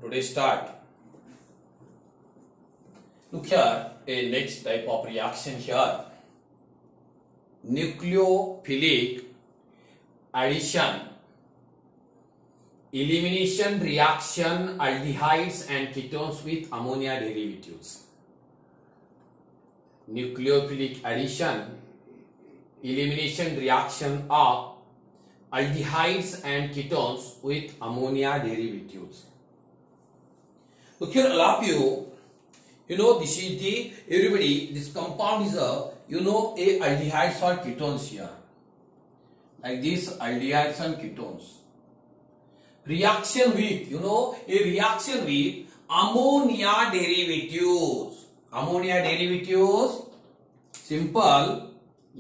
Today start. Look here, a next type of reaction here. Nucleophilic addition, elimination reaction, aldehydes and ketones with ammonia derivatives. Nucleophilic addition, elimination reaction of aldehydes and ketones with ammonia derivatives. Look here, all of you, this is the, everybody, this compound is a, a aldehydes or ketones here. Like this, aldehydes and ketones. Reaction with, a reaction with ammonia derivatives. Ammonia derivatives, simple,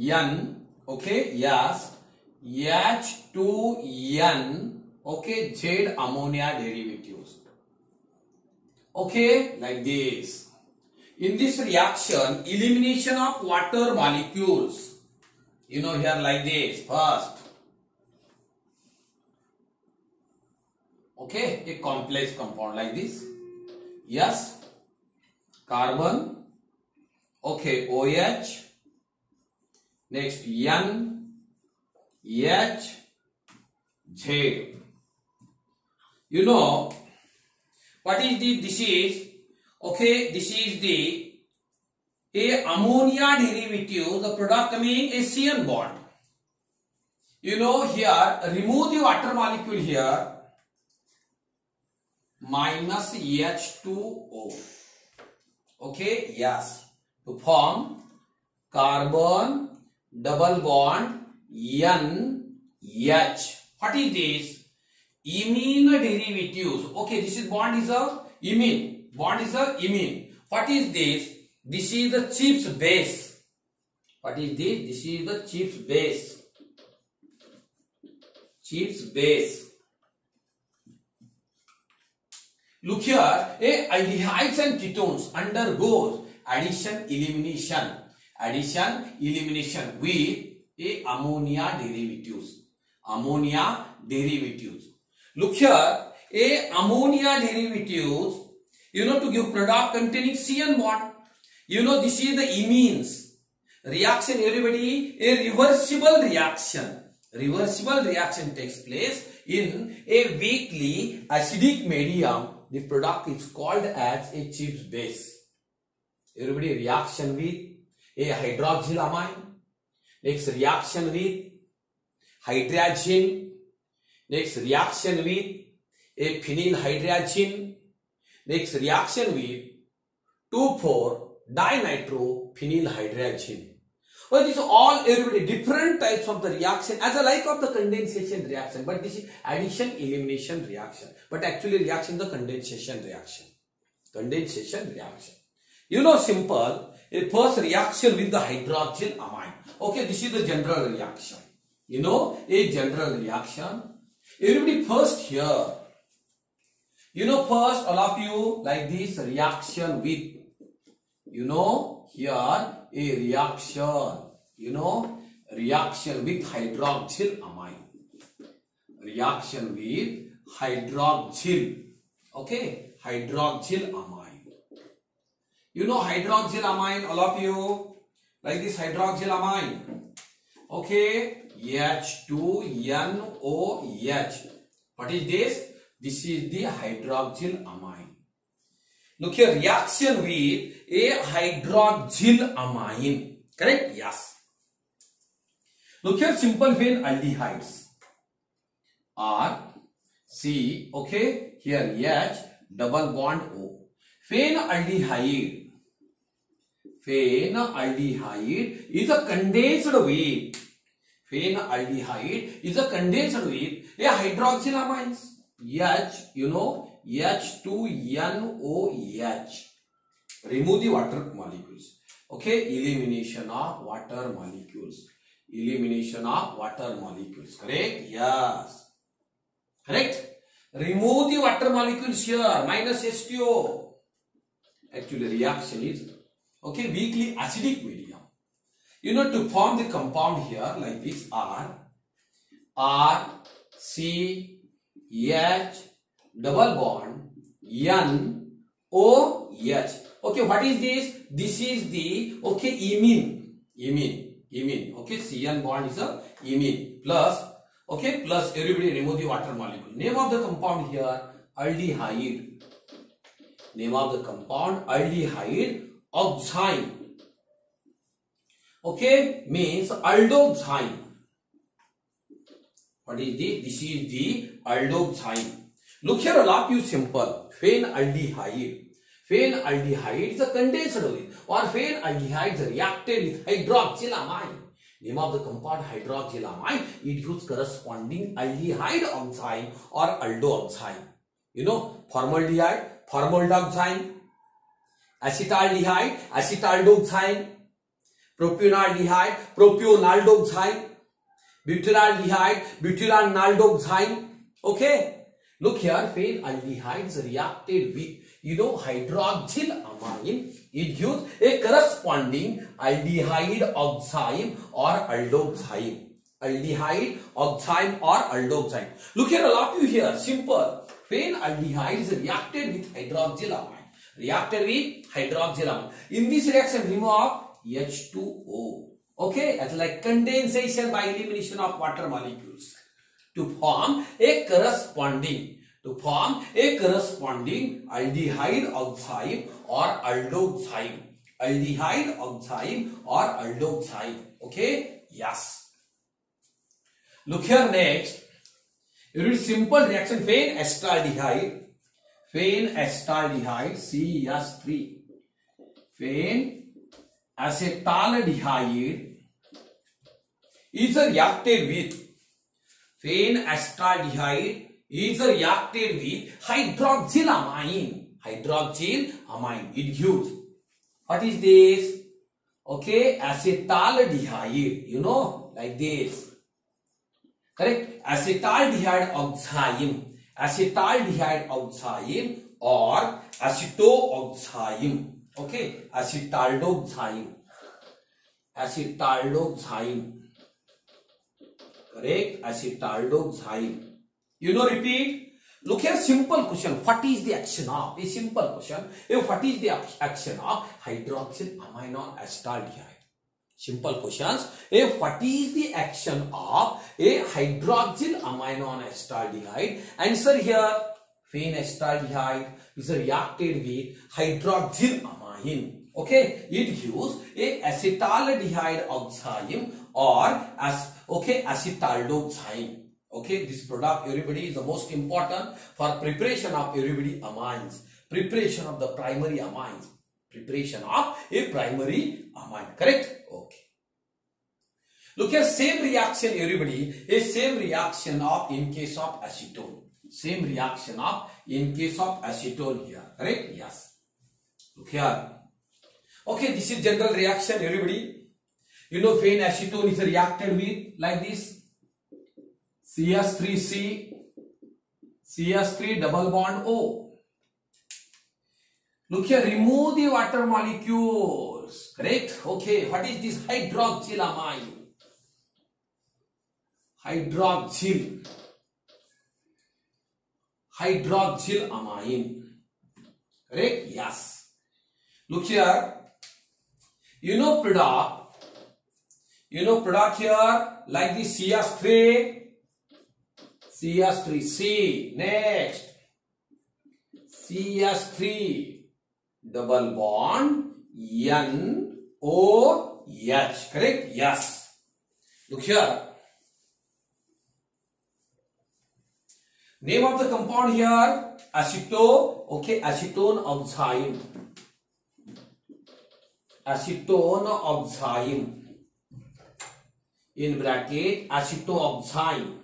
N, okay, yes, H2N, okay, Z ammonia derivatives. Okay, like this. In this reaction, elimination of water molecules. Here like this. First, okay, a complex compound like this. Yes, carbon. Okay, OH. Next, N, H, Z. What is this is, okay, this is the a ammonia derivative, the product coming a CN bond. Here, remove the water molecule here, minus H2O. Okay, yes, to form carbon double bond NH. What is this? Imine derivatives. Okay, this is bond is a imine. Bond is a imine. What is this? This is the Gibbs base. What is this? This is the Gibbs base. Gibbs base. Look here, aldehydes and ketones undergoes addition elimination. Addition elimination with a ammonia derivatives. Ammonia derivatives. Look here, a ammonia derivatives, to give product containing CN bond. This is the imines. Reaction, everybody, a reversible reaction. Reversible reaction takes place in a weakly acidic medium. The product is called as a Gibbs base. Everybody, reaction with a hydroxylamine. Next, reaction with hydrazine. Next, reaction with a phenylhydrazine. Next, reaction with 2,4-dinitrophenylhydrazine. Well, these are all everybody different types of the reaction as a like of the condensation reaction. But this is addition elimination reaction. But actually reaction the condensation reaction. Condensation reaction. Simple. A first reaction with the hydroxylamine. Okay, this is the general reaction. A general reaction. Everybody first here. First all of you like this reaction with. Here a reaction. Reaction with hydroxylamine. Reaction with hydroxyl. Okay, hydroxylamine. Hydroxylamine, all of you, like this hydroxylamine. Okay, H2NOH. What is this? This is the hydroxylamine. Look here, reaction with a hydroxylamine. Correct? Yes. Look here, simple phenaldehydes. R, C, okay, here H, double bond O. Phenaldehyde. Phenaldehyde is a condensed with. Phenaldehyde is a condensed with a hydroxylamines. H, H2NOH. Remove the water molecules. Okay, elimination of water molecules. Elimination of water molecules. Correct? Yes. Correct? Remove the water molecules here. Minus H2O. Actually, reaction is okay, weakly acidic medium. To form the compound here like this R, C, H, double bond, NOH. Okay, what is this? This is the, okay, imine. Okay, CN bond is a imine plus, okay, plus everybody remove the water molecule. Name of the compound here, aldehyde. Name of the compound, aldehyde oxime. Okay, means aldoxime. What is this? This is the aldoxime. Look here, a lot you simple. Phenaldehyde. Phenaldehyde is a condensed with, or phenaldehyde is reacted with hydroxylamine. Name of the compound hydroxylamine. It gives corresponding aldehyde oxime or aldoxime. You know, formaldehyde, formaldoxime, acetaldehyde, acetaldoxime, propionaldehyde, propionaldoxime, butyraldehyde, butyranaldoxime. Okay. Look here, phenaldehyde is reacted with, you know, hydroxylamine. It gives a corresponding aldehyde oxime or aldoxime. Aldehyde oxime or aldoxime. Look here, a lot you here. Simple. Phenaldehyde is reacted with hydroxylamine. Reacted with hydroxylamine. In this reaction, remove H2O. Okay, as like condensation by elimination of water molecules to form a corresponding aldehyde oxime or aldoxime. Aldehyde oxime or aldoxime. Okay, yes. Look here next. You read simple reaction. Phenacetaldehyde, CS3. Phenacetaldehyde is reacted with hydroxylamine. It gives, what is this? Okay, acetaldehyde. You know, like this. Correct? Acetaldehyde oxime or acetoxime. Okay, acetaldoxime. Correct? Acetaldoxime. You know, repeat. Look here, simple question. What is the action of? A simple question. What is the action of hydroxyl amine on acetaldehyde? Simple questions. What is the action of a hydroxyl amine on acetaldehyde? Answer here. Phenacetaldehyde is reacted with hydroxyl amine. Okay, it gives a acetaldehyde oxime or acetaldoxime. Okay, this product, everybody, is the most important for preparation of everybody amines. Preparation of the primary amines. Preparation of a primary amine. Correct? Okay. Look here, same reaction, everybody. A same reaction of in case of acetone. Same reaction of in case of acetone here. Correct? Yes. Look here. Okay, this is general reaction, everybody. You know, phenacetone is reacted with like this. CS3C, CS3 double bond O. Look here, remove the water molecules. Correct? Okay, what is this? Hydroxylamine. Hydroxylamine. Correct? Yes. Look here. You know product here like the CS3C. Next, CS3 double bond NOH. Correct? Yes. Look here. Name of the compound here, acetone oxime. Acetone oxime. In bracket, acetoxime.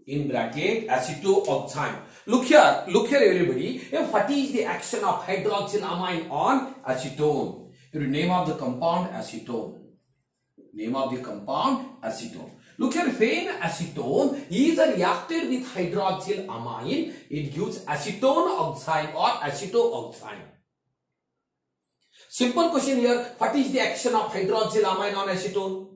In bracket, acetoxime. Look here, everybody. What is the action of hydroxylamine on acetone? Name of the compound, acetone. Name of the compound, acetone. Look here, phenacetone is reacted with hydroxylamine. It gives acetone oxime or acetoxime. Simple question here. What is the action of hydroxylamine on acetone?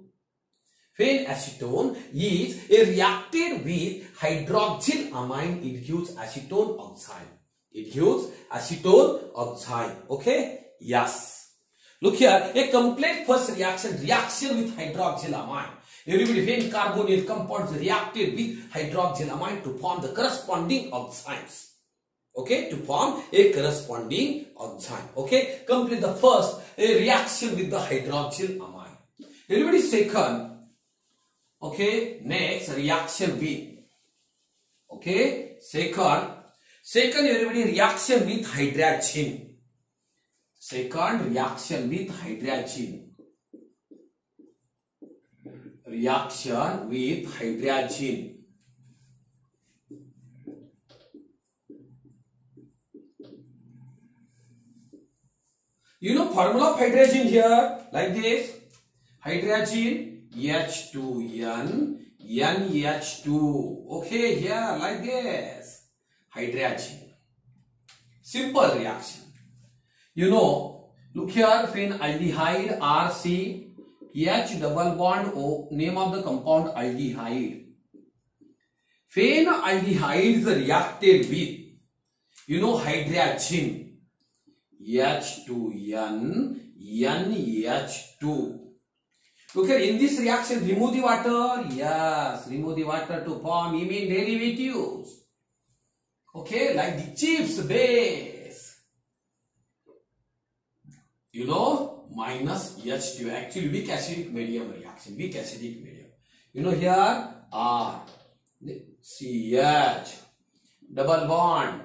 Phenacetone is a reacted with hydroxylamine. It gives acetone oxide. It gives acetone oxide. Okay? Yes. Look here, a complete first reaction with hydroxylamine. Everybody, when carbonyl compounds reacted with hydroxylamine to form the corresponding oxides. Okay, to form a corresponding oxide. Okay, complete the first a reaction with the hydroxylamine. Everybody, second. Okay, next reaction with. Okay, second everybody reaction with hydrogen. Second reaction with hydrogen. Reaction with hydrogen. You know formula of hydrogen here like this. Hydrogen H2N NH2. Okay, here like this. Hydrogen. Simple reaction. You know, look here, phenaldehyde RC H double bond O, name of the compound aldehyde. Phenaldehyde is reacted with, you know, hydrogen H2N NH2. Look here, in this reaction, remove the water. Yes, remove the water to form imine derivatives. Okay, like the chips base. You know, minus H2. Actually, weak acidic medium reaction. Weak acidic medium. You know here, R, CH, double bond,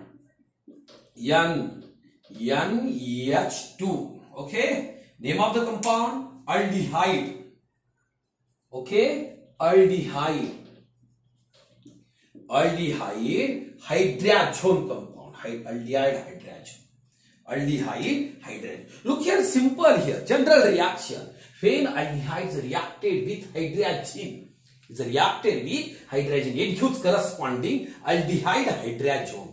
N, NH2. Okay, name of the compound, aldehyde. Okay, aldehyde hydrogen compound. Aldehyde hydrogen. Look here, simple here. General reaction. Phenaldehyde is reacted with hydrogen. It's reacted with hydrogen. It gives corresponding aldehyde hydrogen.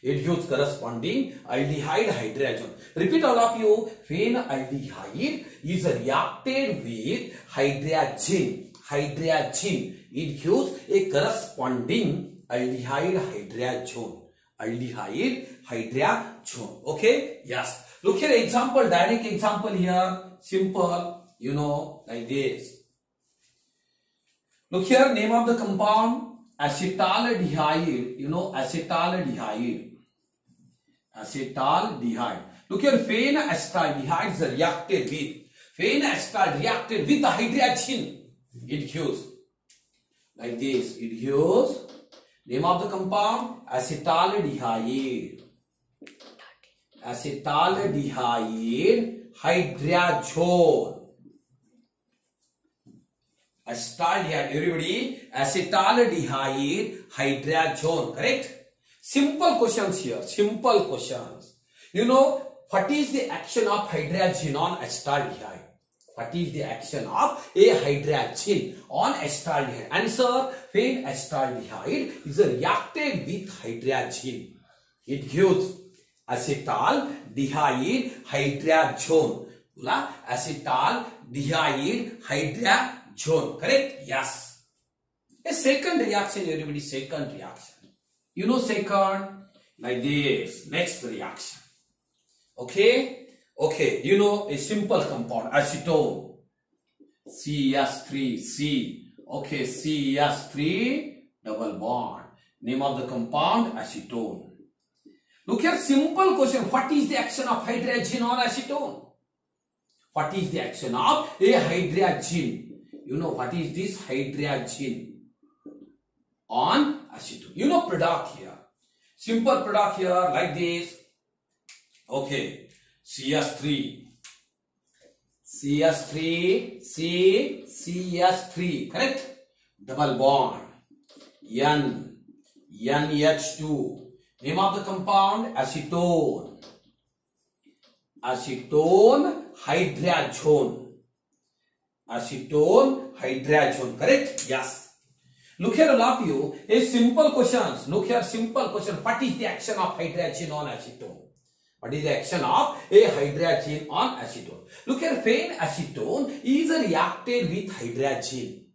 It gives corresponding aldehyde hydrogen. Repeat all of you. Phenaldehyde is reacted with hydrogen. It gives a corresponding aldehyde hydrogen. Okay? Yes. Look here, example, direct example here. Simple, you know, like this. Look here, name of the compound, acetaldehyde. You know, acetaldehyde. Look here, phenacetaldehyde is reacted with the hydrogen. It gives like this. It gives name of the compound, acetaldehyde. Acetaldehyde hydrogen. Acetaldehyde, everybody. Acetaldehyde hydrogen. Correct? Simple questions here. Simple questions. You know, what is the action of hydrogen on acetaldehyde? What is the action of a hydrogen on acetaldehyde? Answer, phenacetaldehyde is reacted with hydrogen. It gives acetaldehyde hydrogen. Acetaldehyde hydrogen. Correct? Yes. A second reaction, everybody, second reaction. You know second, like this. Next reaction. Okay? Okay, you know a simple compound, acetone, CH3C. Okay, CH3 double bond. Name of the compound, acetone. Look here, simple question. What is the action of hydrogen on acetone? What is the action of a hydrogen? You know what is this hydrogen on acetone? You know product here. Simple product here like this. Okay. CH3, CH3, correct? Double bond, NH2. Name of the compound, acetone. Acetone hydrogen, correct? Yes. Look here, all of you, a simple questions. Look here, simple question. What is the action of hydrogen on acetone? What is the action of a hydrogen on acetone? Look here, phenacetone is reacted with hydrogen.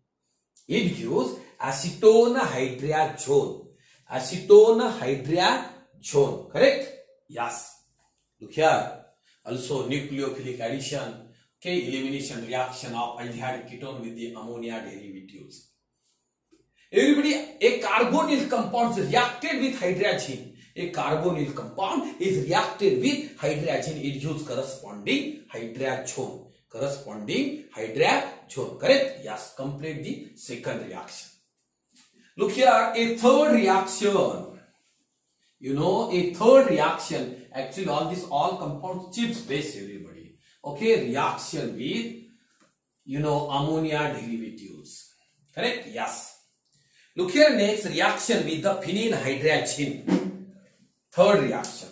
It gives acetone hydrazone. Acetone hydrazone. Correct? Yes. Look here. Also nucleophilic addition. Okay, elimination reaction of aldehyde ketone with the ammonia derivatives. Everybody, a carbonyl compound is reacted with hydrazine. A carbonyl compound is reacted with hydrazine. It gives corresponding hydrazone. Corresponding hydrazone. Correct? Yes. Complete the second reaction. Look here, a third reaction. You know, a third reaction. Actually, all compounds chips base, everybody. Okay, reaction with, you know, ammonia derivatives. Correct? Yes. Look here, next reaction with the phenylhydrazine. Third reaction.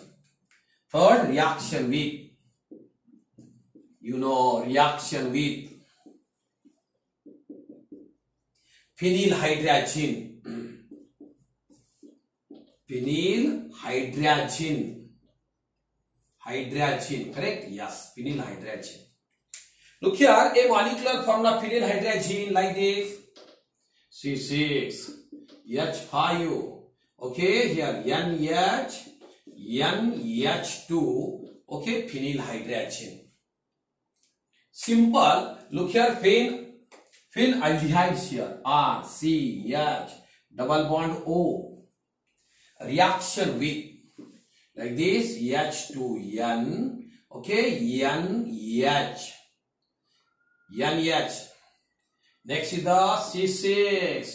Third reaction with, you know, reaction with phenylhydrazine. Phenylhydrazine. Hydrazine. Correct? Yes. Phenylhydrazine. Look here, a molecular formula of phenylhydrazine like this. C6H5. Okay, here NH2. Okay, phenylhydrazine. Simple. Look here, phenaldehydes here. R, C, H, double bond O. Reaction with, like this, H2N. Okay, NH. Next is the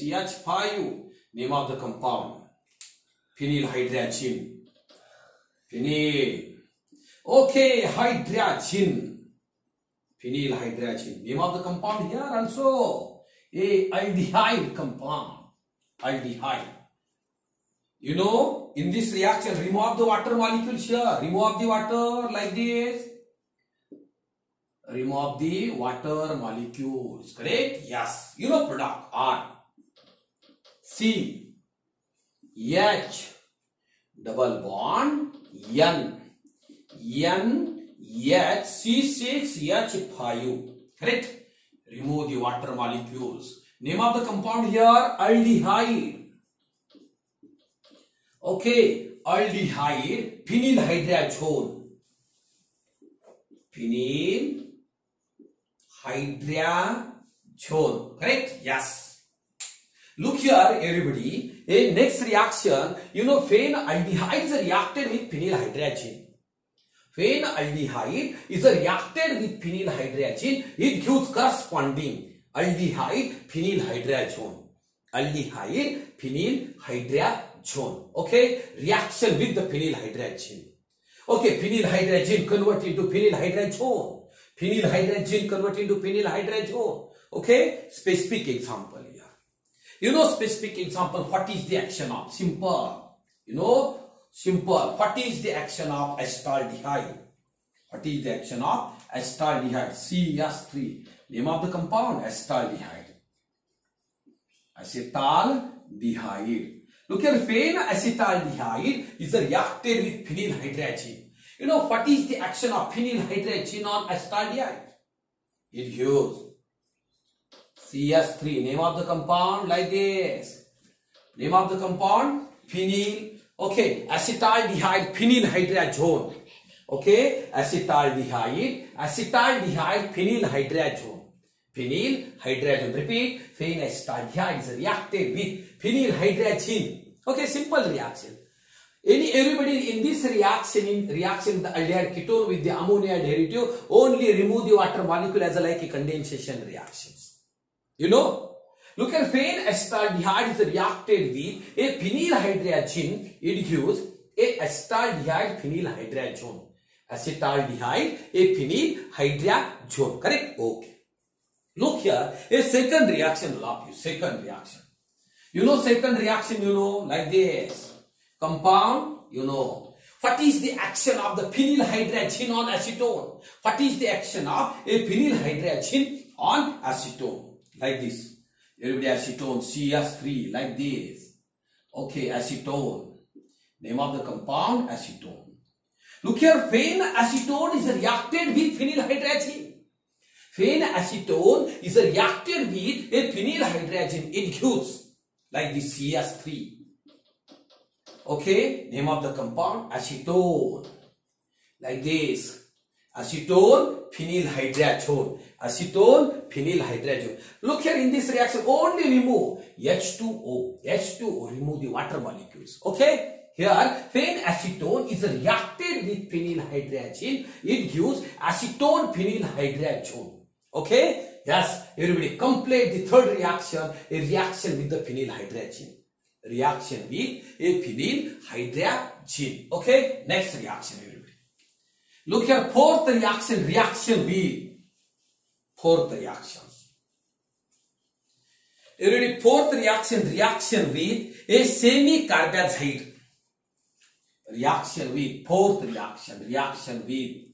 C6H5. Name of the compound. Phenylhydrazine. Phenyl. Okay, hydrazine. Phenylhydrazine. Name of the compound here also. A aldehyde compound. Aldehyde. You know, in this reaction, remove the water molecules here. Remove the water like this. Remove the water molecules. Correct? Yes. You know product R. C. H. Double bond. N. H. C6H5. Correct? Remove the water molecules. Name of the compound here, aldehyde. Okay, aldehyde, phenylhydrazone. Phenylhydrazone. Correct? Yes. Look here, everybody. A next reaction, you know, phenaldehyde is reacted with phenylhydrazine. Phenaldehyde is reacted with phenylhydrazine. It gives corresponding aldehyde phenylhydrazone. Aldehyde phenylhydrazone. Okay, reaction with the phenylhydrazine. Okay, phenylhydrazine convert into phenylhydrazone. Phenylhydrazine convert into phenylhydrazone. Okay, specific example here. You know, specific example, what is the action of? Simple. You know, simple. What is the action of acetaldehyde? What is the action of acetaldehyde? CS3. Name of the compound, acetaldehyde. Acetaldehyde. Look here, phenacetaldehyde is reacted with phenylhydrazine. You know, what is the action of phenylhydrazine on acetaldehyde? It gives CS3. Name of the compound like this. Name of the compound, phenyl. Okay, acetaldehyde phenylhydrazone. Okay, acetaldehyde phenylhydrazone. Phenylhydrazone. Repeat, phenacetaldehyde is reacted with phenylhydrazine. Okay, simple reaction. Everybody in this reaction, the aldehyde ketone with the ammonia derivative, only remove the water molecule as like a condensation reactions. You know, look at phenacetaldehyde is reacted with a phenylhydrazine. It gives a acetaldehyde phenylhydrazone. Acetaldehyde a phenylhydrazone. Correct? Okay. Look here, a second reaction, love you. Second reaction. You know, second reaction, you know, like this. Compound, you know. What is the action of the phenylhydrazine on acetone? What is the action of a phenylhydrazine on acetone? Like this. Everybody, acetone, CS3, like this. Okay, acetone. Name of the compound, acetone. Look here, phenacetone is reacted with phenylhydrazine. Phenacetone is reacted with a phenyl hydrazine. It gives like the CS3. Okay, name of the compound acetone. Like this. Acetone, phenyl hydrazone. Acetone, phenyl hydrazone. Look here in this reaction, only remove H2O. H2O, remove the water molecules. Okay. Here, phenacetone is reacted with phenyl hydrazine. It gives acetone phenyl hydrazone. Okay. Yes, everybody complete the third reaction, a reaction with the phenyl hydrazine. Reaction with a phenyl hydrazine. Okay. Next reaction, everybody. Look here, fourth reaction, reaction with fourth reaction. Everybody, fourth reaction, reaction with a semi-carbazide. Reaction with fourth reaction, reaction with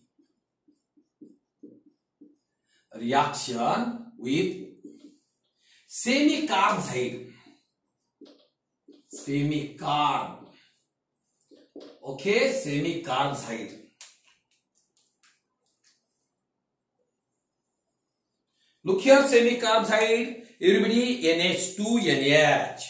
semi-carbazide. Semi-carb. Okay, semi-carbazide. Look here, semi-carbazide. Everybody, NH2NH.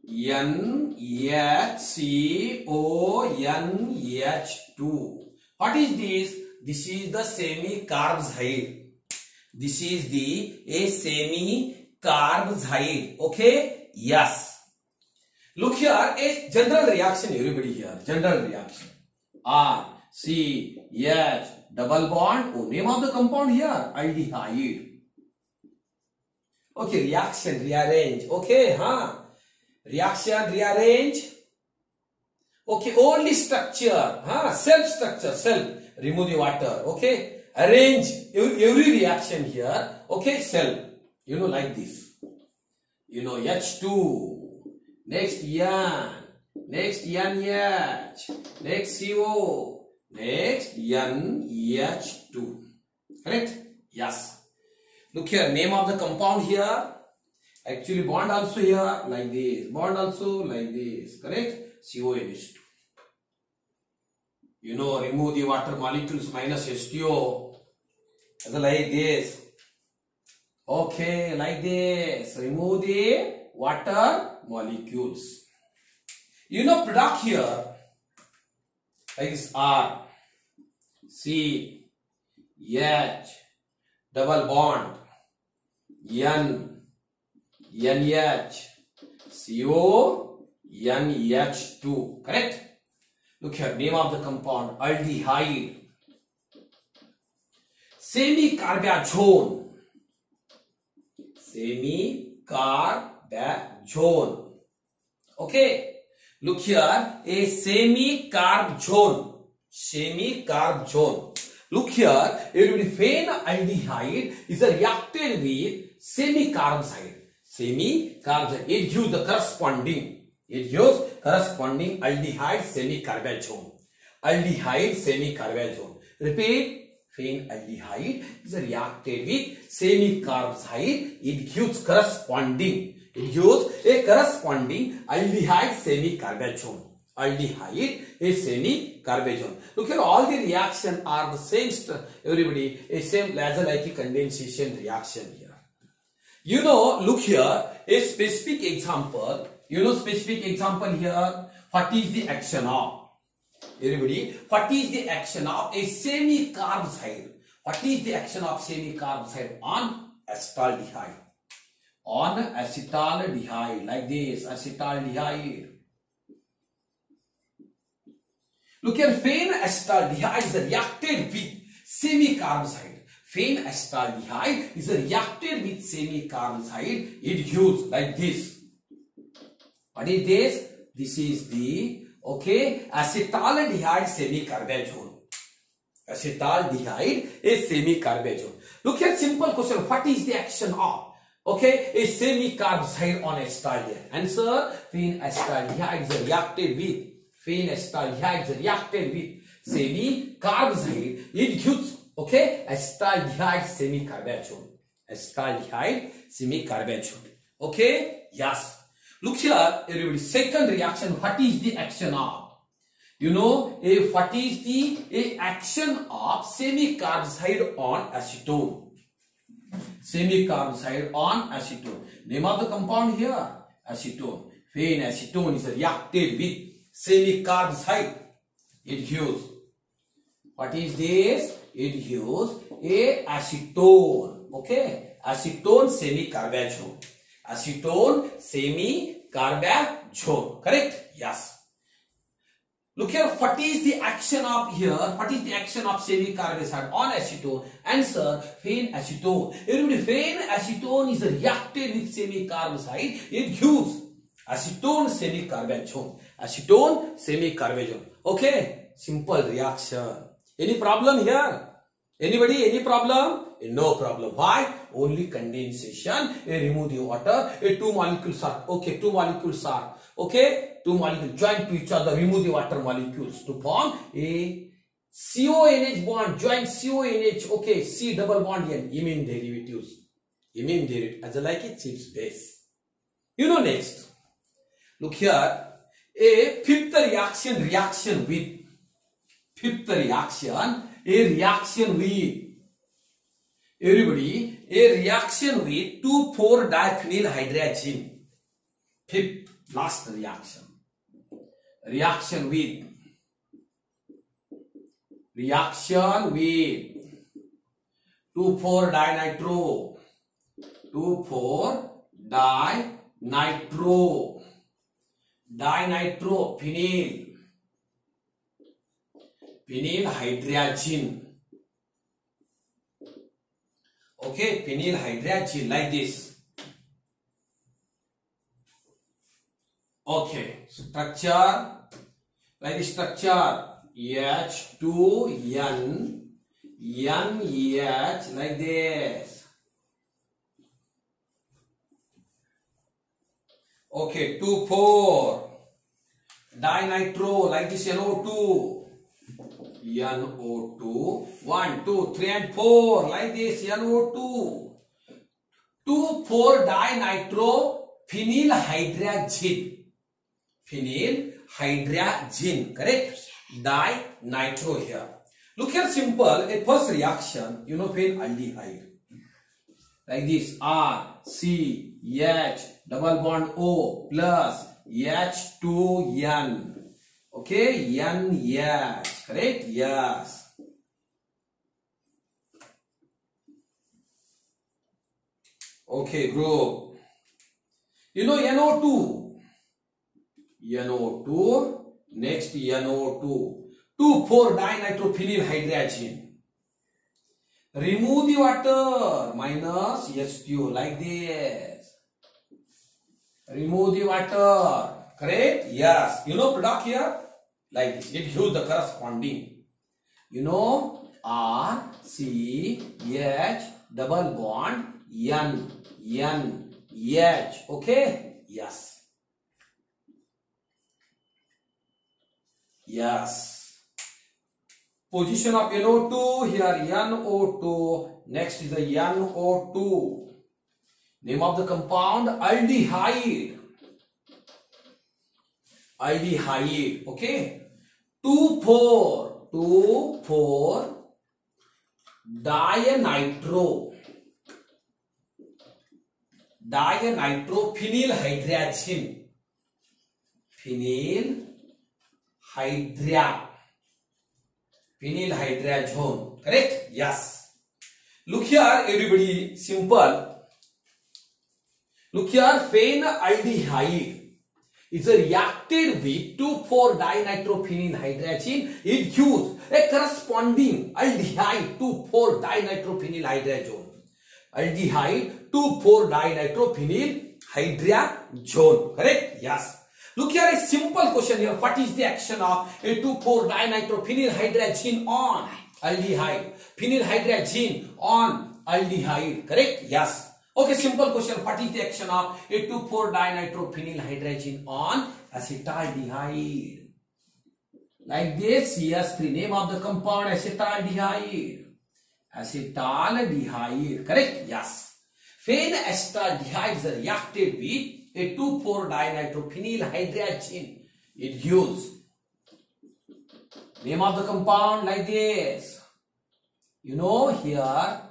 NHCONH2. What is this? This is the semi-carbazide. This is a semi-carbazide. Okay? Yes. Look here, a general reaction, everybody here. General reaction. R, C, H, double bond. Oh, name of the compound here, aldehyde. Okay, reaction, rearrange. Okay, reaction, rearrange. Okay, only structure, self structure, self. Remove the water. Okay, arrange every reaction here. Okay, self. You know, like this. You know, H2. Next N. Next NH. Next CO. Next NH2. Correct? Yes. Look here, name of the compound here. Actually, bond also here, like this. Bond also like this. Correct? CONH2. You know, remove the water molecules minus H2O. Like this. Okay, like this. Remove the water molecules. You know, product here, like this R, C, H, double bond, N, NH, CO, NH2. Correct? Look here, name of the compound, aldehyde. Semi-carbazone. Semi-carbazone. Okay. Look here, a semi-carbazone. Semi-carbazone. Look here, everybody, phenaldehyde is reacted with semi-carbazide. Semi-carbazide. It gives the corresponding. It gives corresponding aldehyde semi-carbazone. Aldehyde semi-carbazone. Repeat. Phenaldehyde is reacted with semi-carbazide. It gives corresponding. It gives a corresponding aldehyde semi-carbazone. Aldehyde is semi-carbazone. Look here, all the reactions are the same. Everybody, a same like a condensation reaction here. You know, look here, a specific example. You know, specific example here. What is the action of? Everybody, what is the action of a semi-carbazide? What is the action of semi-carbazide on acetaldehyde? On acetaldehyde, like this, acetaldehyde. Look here, phenacetaldehyde is reacted with semi-carbazide. Phenacetaldehyde is reacted with semi-carbazide. It gives like this. What is this? This is the, okay, acetaldehyde semi-carbazone. Acetaldehyde is semi-carbazone. Look here, simple question. What is the action of? Okay, a semi-carbazide on acetaldehyde. Answer, phenacetaldehyde is reacted with. Phenacetaldehyde is reacted with semi-carbazide. It gives, okay, acetaldehyde semi-carbazone. Acetaldehyde semi-carbazone. Okay, yes. Look here, everybody. Second reaction, what is the action of? You know, what is the action of semi-carbazide on acetone? Semi-carbazide on acetone. Name of the compound here, acetone. When acetone is reacted with semi-carbazide, it gives, what is this? It gives a acetone. Okay, acetone semi-carbazone. Acetone semi-carbazone. Correct? Yes. Look here, what is the action of here? What is the action of semi-carbazide on acetone? Answer, when acetone. Everybody, when acetone is reacted with semi-carbazide, it gives acetone semi-carbazone. Acetone semi-carbazone. Okay, simple reaction. Any problem here? Anybody, any problem? No problem. Why? Only condensation. Remove the water. Two molecules are, okay, two molecules are, okay, two molecules join to each other, remove the water molecules to form a CONH bond, join CONH, okay, C double bond N, imine derivatives. Imine derivative, as like a Chips base. You know, next. Look here, a fifth reaction with, everybody, a reaction with 2,4-diphenylhydrazine. Fifth, last reaction. Reaction with 2,4-dinitro. 2,4-dinitro. Dinitro, phenylhydrazine. Okay, phenylhydrazine like this. Okay, structure, like this structure, H2N, NH, like this. Okay, 2,4-dinitro, like this, NO2. 1, 2, 3 and 4, like this, NO2. 2,4-dinitro phenylhydrazine. Phenylhydrazine, correct? Dinitro here. Look here, simple. A first reaction, you know, phenaldehyde. Like this, R, C, H, double bond O plus H2N. Okay, NH, correct? Yes. Okay, group. You know, NO2, next NO2, 2,4-dinitrophenylhydrazine. Remove the water, minus H2O, like this. Remove the water, correct? Yes. You know, product here, like this. It gives the corresponding. You know, R, C, H, double bond, N, H. Okay? Yes. Yes. Position of NO2 here, NO2. Next is the NO2. Name of the compound, aldehyde. Aldehyde. Okay. 2,4-dinitro. Dinitrophenylhydrazine. Phenylhydrazone. Correct? Yes. Look here, everybody, simple. Look here, phenaldehyde is reacted with 2,4-dinitrophenylhydrazine. It gives a corresponding aldehyde 2,4-dinitrophenylhydrazone. Aldehyde 2,4-dinitrophenylhydrazone. Correct? Yes. Look here, a simple question here. What is the action of a 2,4-dinitrophenylhydrazine on aldehyde? Phenylhydrazine on aldehyde. Correct? Yes. Okay, simple question. What is the action of a 2,4-dinitrophenylhydrazine on acetaldehyde? Like this, CS3. Name of the compound, acetaldehyde. Acetaldehyde. Correct? Yes. When acetaldehyde is reacted with a 2,4-dinitrophenylhydrazine, it gives Name of the compound like this. You know here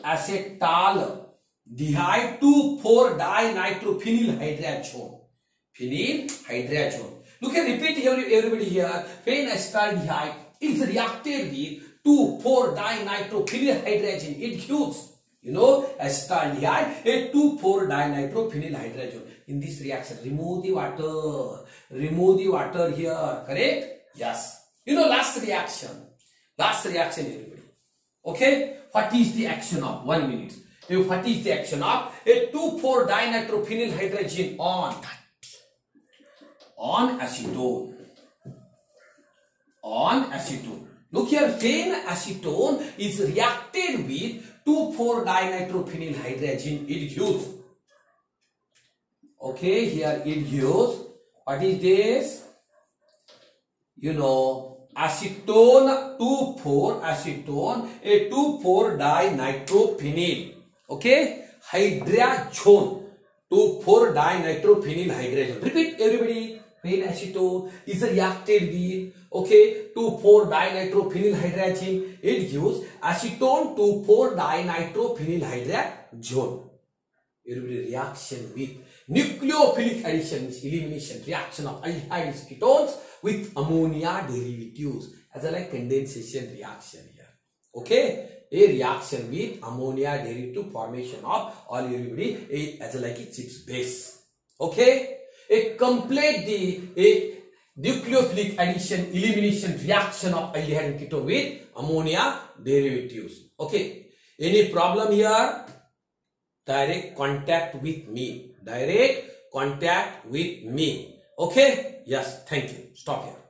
acetaldehyde 2,4-dinitrophenyl hydrazone. Phenyl hydrazone. Look at repeat here everybody here. Phenylacetaldehyde is reacted with 2,4-dinitrophenyl hydrazone. It gives acetaldehyde a 2,4-dinitrophenyl hydrazone. In this reaction, remove the water. Remove the water here. Correct? Yes. Last reaction. Last reaction, everybody. Okay? What is the action of? 1 minute. What is the action of a 2,4-dinitrophenyl hydrazone on acetone? On acetone. Look here, phenacetone is reacted with 2,4-dinitrophenyl hydrazone. It gives. Okay, here it gives. What is this? Acetone 2,4-acetone, a 2,4-dinitrophenyl. Okay, hydrazone 2,4-dinitrophenyl hydrazone. Repeat everybody. Phenacetone is reacted with 2,4-dinitrophenyl hydrazine. It gives acetone 2,4-dinitrophenyl hydrazone. Everybody, reaction with nucleophilic addition means elimination. Reaction of aldehyde ketones with ammonia derivatives as like condensation reaction here. Okay, a reaction with ammonia derivative formation of all everybody as like a chips base. Okay, a complete a nucleophilic addition elimination reaction of aldehyde ketone with ammonia derivatives. Okay, any problem here? Direct contact with me. Direct contact with me. Okay? Yes, thank you. Stop here.